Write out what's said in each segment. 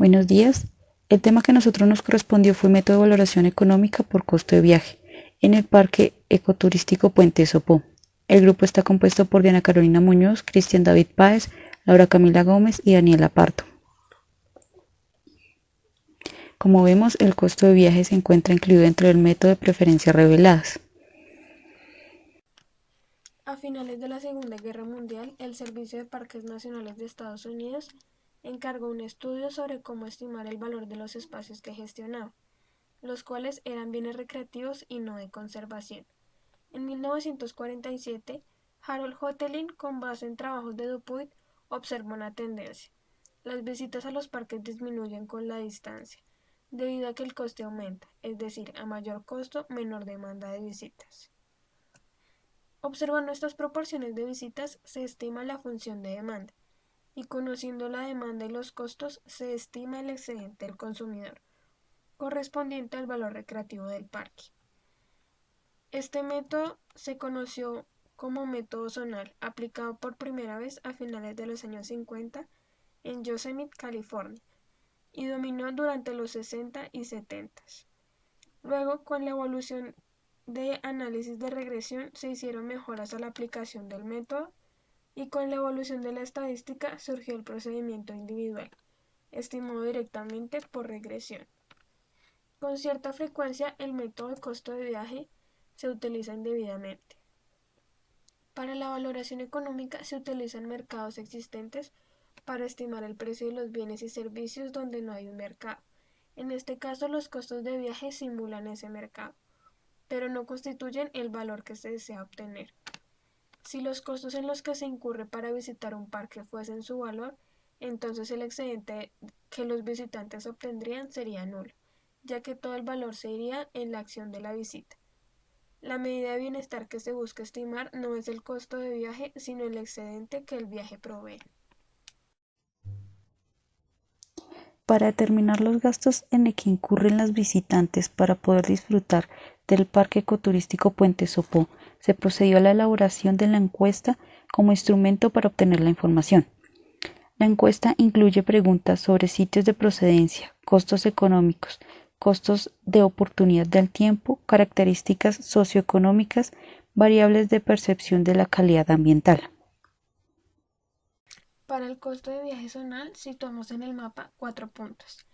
Buenos días. El tema que a nosotros nos correspondió fue método de valoración económica por costo de viaje en el Parque Ecoturístico Puente Sopó. El grupo está compuesto por Diana Carolina Muñoz, Cristian David Páez, Laura Camila Gómez y Daniela Pardo. Como vemos, el costo de viaje se encuentra incluido dentro del método de preferencias reveladas. A finales de la Segunda Guerra Mundial, el Servicio de Parques Nacionales de Estados Unidos encargó un estudio sobre cómo estimar el valor de los espacios que gestionaba, los cuales eran bienes recreativos y no de conservación. En 1947, Harold Hotelin, con base en trabajos de Dupuy, observó una tendencia. Las visitas a los parques disminuyen con la distancia, debido a que el coste aumenta, es decir, a mayor costo, menor demanda de visitas. Observando estas proporciones de visitas, se estima la función de demanda, y conociendo la demanda y los costos, se estima el excedente del consumidor, correspondiente al valor recreativo del parque. Este método se conoció como método zonal, aplicado por primera vez a finales de los años 50 en Yosemite, California, y dominó durante los 60 y 70. Luego, con la evolución de análisis de regresión, se hicieron mejoras a la aplicación del método y con la evolución de la estadística surgió el procedimiento individual, estimado directamente por regresión. Con cierta frecuencia, el método de costo de viaje se utiliza indebidamente. Para la valoración económica se utilizan mercados existentes para estimar el precio de los bienes y servicios donde no hay un mercado. En este caso, los costos de viaje simulan ese mercado, pero no constituyen el valor que se desea obtener. Si los costos en los que se incurre para visitar un parque fuesen su valor, entonces el excedente que los visitantes obtendrían sería nulo, ya que todo el valor se iría en la acción de la visita. La medida de bienestar que se busca estimar no es el costo de viaje, sino el excedente que el viaje provee. Para determinar los gastos en el que incurren los visitantes para poder disfrutar del Parque Ecoturístico Puente Sopó, se procedió a la elaboración de la encuesta como instrumento para obtener la información. La encuesta incluye preguntas sobre sitios de procedencia, costos económicos, costos de oportunidad del tiempo, características socioeconómicas, variables de percepción de la calidad ambiental. Para el costo de viaje zonal situamos en el mapa 4 puntos.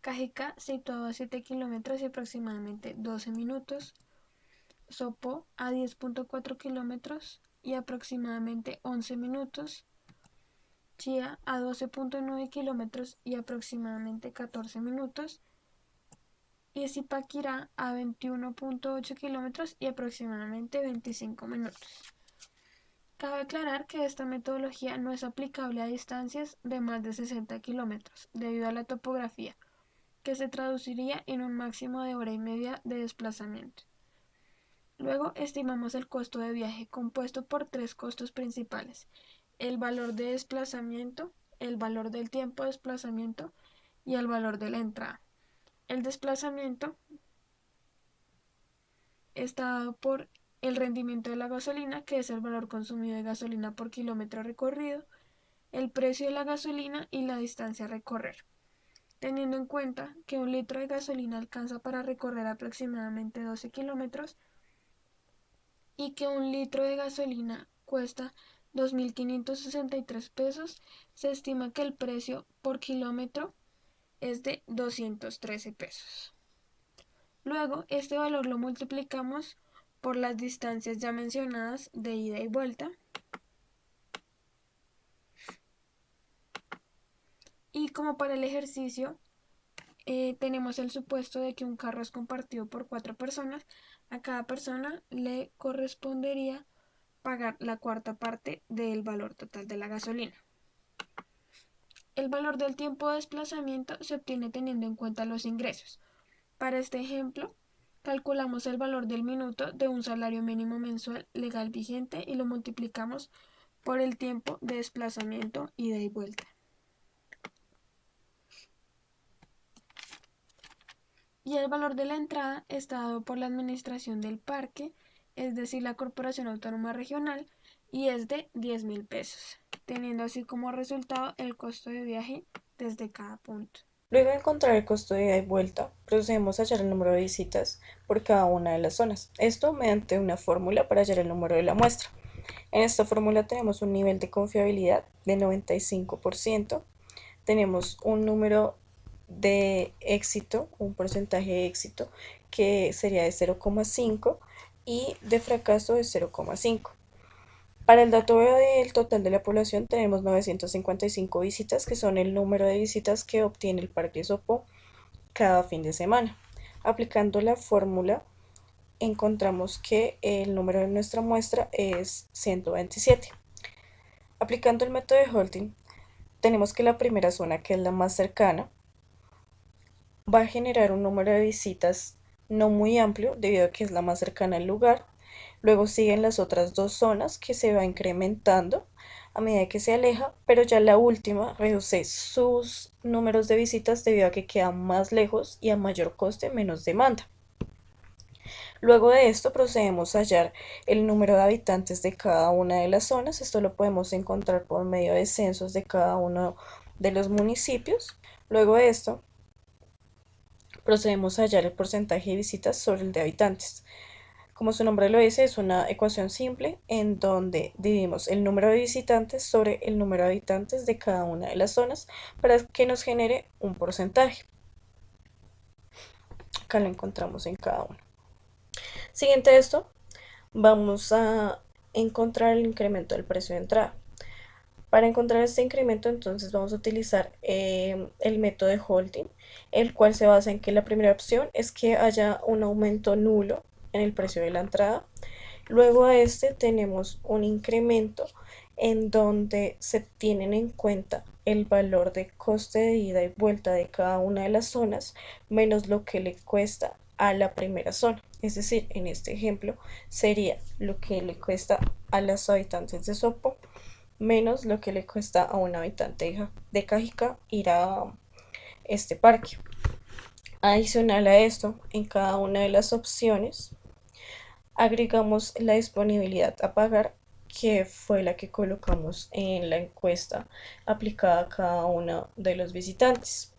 Cajicá situado a 7 kilómetros y aproximadamente 12 minutos. Sopó a 10.4 kilómetros y aproximadamente 11 minutos. Chía a 12.9 kilómetros y aproximadamente 14 minutos. Y Zipaquirá a 21.8 kilómetros y aproximadamente 25 minutos. Cabe aclarar que esta metodología no es aplicable a distancias de más de 60 kilómetros, debido a la topografía, que se traduciría en un máximo de hora y media de desplazamiento. Luego estimamos el costo de viaje compuesto por tres costos principales: el valor de desplazamiento, el valor del tiempo de desplazamiento y el valor de la entrada. El desplazamiento está dado por el rendimiento de la gasolina, que es el valor consumido de gasolina por kilómetro recorrido, el precio de la gasolina y la distancia a recorrer, teniendo en cuenta que un litro de gasolina alcanza para recorrer aproximadamente 12 kilómetros y que un litro de gasolina cuesta 2.563 pesos, se estima que el precio por kilómetro es de 213 pesos. Luego, este valor lo multiplicamos por las distancias ya mencionadas de ida y vuelta, y como para el ejercicio tenemos el supuesto de que un carro es compartido por 4 personas, a cada persona le correspondería pagar la cuarta parte del valor total de la gasolina. El valor del tiempo de desplazamiento se obtiene teniendo en cuenta los ingresos. Para este ejemplo, calculamos el valor del minuto de un salario mínimo mensual legal vigente y lo multiplicamos por el tiempo de desplazamiento ida y vuelta. Y el valor de la entrada está dado por la administración del parque, es decir, la Corporación Autónoma Regional, y es de 10.000 pesos, teniendo así como resultado el costo de viaje desde cada punto. Luego de encontrar el costo de ida y vuelta, procedemos a hallar el número de visitas por cada una de las zonas. Esto mediante una fórmula para hallar el número de la muestra. En esta fórmula tenemos un nivel de confiabilidad de 95%, tenemos un número de éxito, un porcentaje de éxito que sería de 0,5 y de fracaso de 0,5. Para el dato del total de la población tenemos 955 visitas, que son el número de visitas que obtiene el Parque Sopó cada fin de semana. Aplicando la fórmula, encontramos que el número de nuestra muestra es 127. Aplicando el método de Holding, tenemos que la primera zona, que es la más cercana, va a generar un número de visitas no muy amplio debido a que es la más cercana al lugar. Luego siguen las otras dos zonas que se va incrementando a medida que se aleja, pero ya la última reduce sus números de visitas debido a que queda más lejos y a mayor coste menos demanda. Luego de esto procedemos a hallar el número de habitantes de cada una de las zonas. Esto lo podemos encontrar por medio de censos de cada uno de los municipios. Luego de esto procedemos a hallar el porcentaje de visitas sobre el de habitantes. Como su nombre lo dice, es una ecuación simple en donde dividimos el número de visitantes sobre el número de habitantes de cada una de las zonas para que nos genere un porcentaje. Acá lo encontramos en cada uno. Siguiente a esto, vamos a encontrar el incremento del precio de entrada. Para encontrar este incremento, entonces vamos a utilizar el método de Holding, el cual se basa en que la primera opción es que haya un aumento nulo en el precio de la entrada. Luego a este tenemos un incremento en donde se tienen en cuenta el valor de coste de ida y vuelta de cada una de las zonas menos lo que le cuesta a la primera zona. Es decir, en este ejemplo sería lo que le cuesta a los habitantes de Sopó menos lo que le cuesta a un habitante de Cajicá ir a este parque. Adicional a esto, en cada una de las opciones agregamos la disponibilidad a pagar, que fue la que colocamos en la encuesta aplicada a cada uno de los visitantes.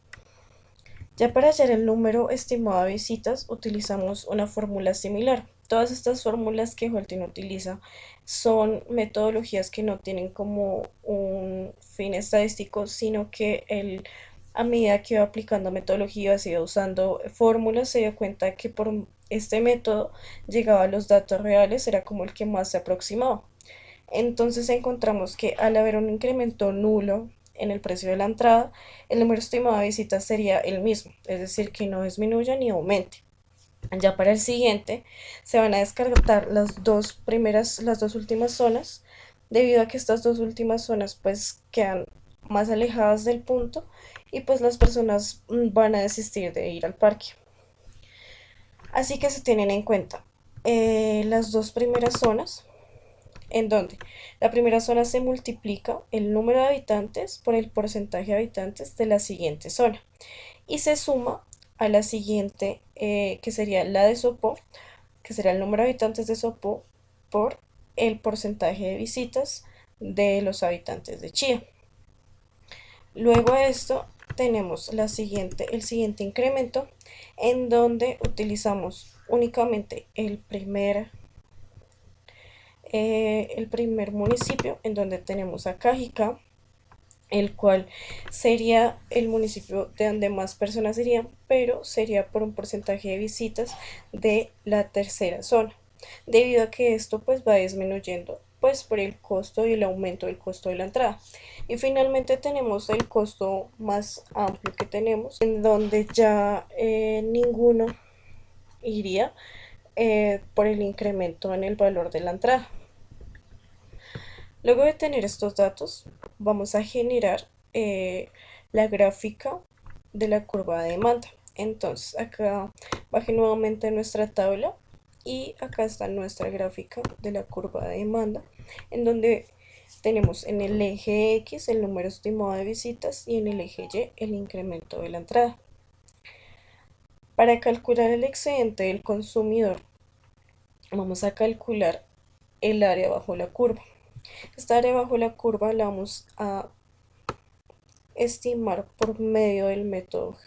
Ya para hallar el número estimado de visitas utilizamos una fórmula similar. Todas estas fórmulas que Holtin utiliza son metodologías que no tienen como un fin estadístico, sino que a medida que iba aplicando metodologías, iba usando fórmulas, se dio cuenta que por este método llegaba a los datos reales, era como el que más se aproximaba. Entonces encontramos que al haber un incremento nulo en el precio de la entrada, el número estimado de visitas sería el mismo, es decir, que no disminuya ni aumente. Ya para el siguiente se van a descartar las dos últimas zonas, debido a que estas dos últimas zonas pues quedan más alejadas del punto y pues las personas van a desistir de ir al parque. Así que se tienen en cuenta las dos primeras zonas, en donde la primera zona se multiplica el número de habitantes por el porcentaje de habitantes de la siguiente zona y se suma a la siguiente, que sería la de Sopó, que será el número de habitantes de Sopó por el porcentaje de visitas de los habitantes de Chía. Luego de esto tenemos el siguiente incremento, en donde utilizamos únicamente el primer municipio, en donde tenemos a Cajicá, el cual sería el municipio de donde más personas irían, pero sería por un porcentaje de visitas de la tercera zona, debido a que esto pues va disminuyendo pues por el costo y el aumento del costo de la entrada. Y finalmente tenemos el costo más amplio que tenemos, en donde ya ninguno iría por el incremento en el valor de la entrada. Luego de tener estos datos, vamos a generar la gráfica de la curva de demanda. Entonces, acá baje nuevamente nuestra tabla y acá está nuestra gráfica de la curva de demanda, en donde tenemos en el eje X el número estimado de visitas y en el eje Y el incremento de la entrada. Para calcular el excedente del consumidor, vamos a calcular el área bajo la curva. Esta área bajo la curva la vamos a estimar por medio del método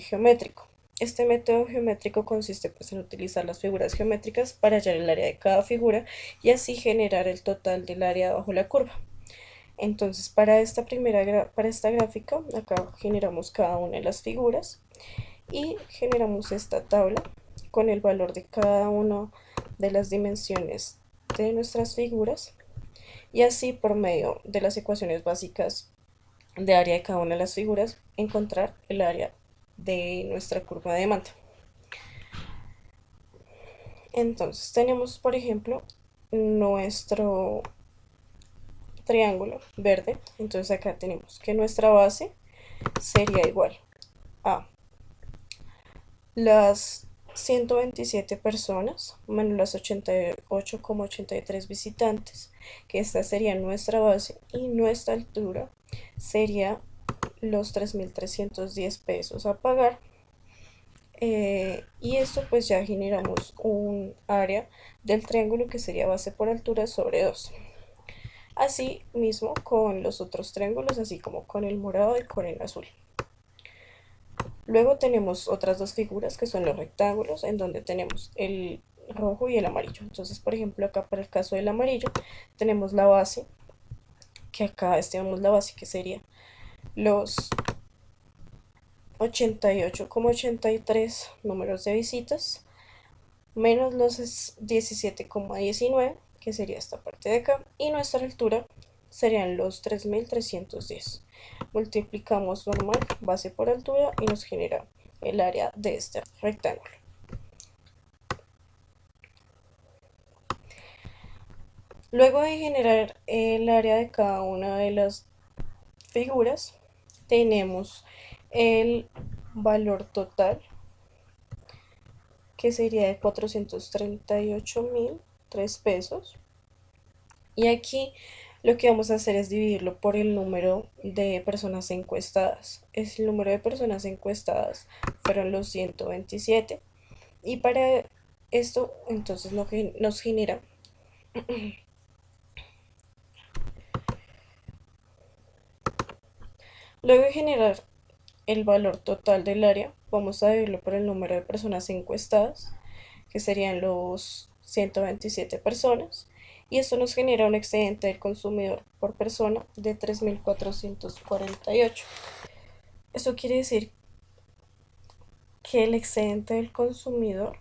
geométrico. Este método geométrico consiste pues, en utilizar las figuras geométricas para hallar el área de cada figura y así generar el total del área bajo la curva. Entonces, para esta gráfica, acá generamos cada una de las figuras y generamos esta tabla con el valor de cada una de las dimensiones de nuestras figuras y así por medio de las ecuaciones básicas de área de cada una de las figuras encontrar el área de nuestra curva de demanda. Entonces tenemos por ejemplo nuestro triángulo verde. Entonces acá tenemos que nuestra base sería igual a las 127 personas menos las 88,83 visitantes, que esta sería nuestra base, y nuestra altura sería los 3.310 pesos a pagar. Y esto pues ya generamos un área del triángulo que sería base por altura sobre 2. Así mismo con los otros triángulos, así como con el morado y con el azul. Luego tenemos otras dos figuras que son los rectángulos, en donde tenemos el rojo y el amarillo. Entonces, por ejemplo, acá para el caso del amarillo tenemos la base, que acá estimamos la base que sería los 88,83 números de visitas menos los 17,19, que sería esta parte de acá, y nuestra altura serían los 3.310. Multiplicamos normal base por altura y nos genera el área de este rectángulo. Luego de generar el área de cada una de las figuras, tenemos el valor total, que sería de 438.003 pesos. Y aquí lo que vamos a hacer es dividirlo por el número de personas encuestadas. El número de personas encuestadas fueron los 127. Y para esto, entonces, lo que nos genera luego de generar el valor total del área, vamos a dividirlo por el número de personas encuestadas, que serían los 127 personas, y esto nos genera un excedente del consumidor por persona de 3.448. Eso quiere decir que el excedente del consumidor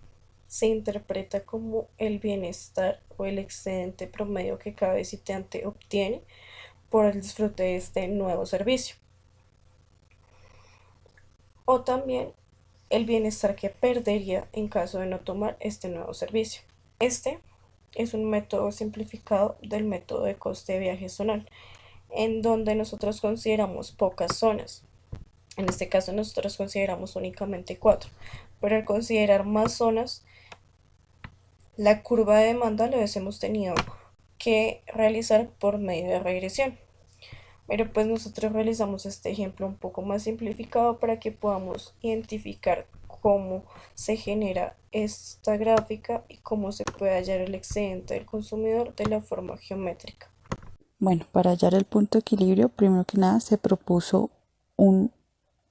se interpreta como el bienestar o el excedente promedio que cada visitante obtiene por el disfrute de este nuevo servicio, o también el bienestar que perdería en caso de no tomar este nuevo servicio. Este es un método simplificado del método de coste de viaje zonal, en donde nosotros consideramos pocas zonas. En este caso nosotros consideramos únicamente 4, pero al considerar más zonas, la curva de demanda lo hubiésemos tenido que realizar por medio de regresión. Pero pues nosotros realizamos este ejemplo un poco más simplificado para que podamos identificar cómo se genera esta gráfica y cómo se puede hallar el excedente del consumidor de la forma geométrica. Bueno, para hallar el punto de equilibrio, primero que nada se propuso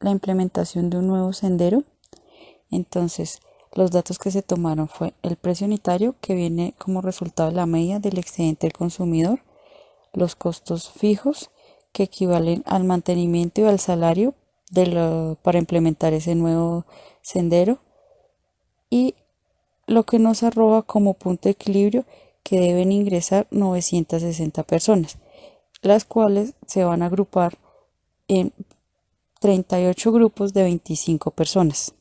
la implementación de un nuevo sendero. Entonces, los datos que se tomaron fue el precio unitario, que viene como resultado de la media del excedente del consumidor, los costos fijos, que equivalen al mantenimiento y al salario para implementar ese nuevo sendero, y lo que nos arroja como punto de equilibrio que deben ingresar 960 personas, las cuales se van a agrupar en 38 grupos de 25 personas.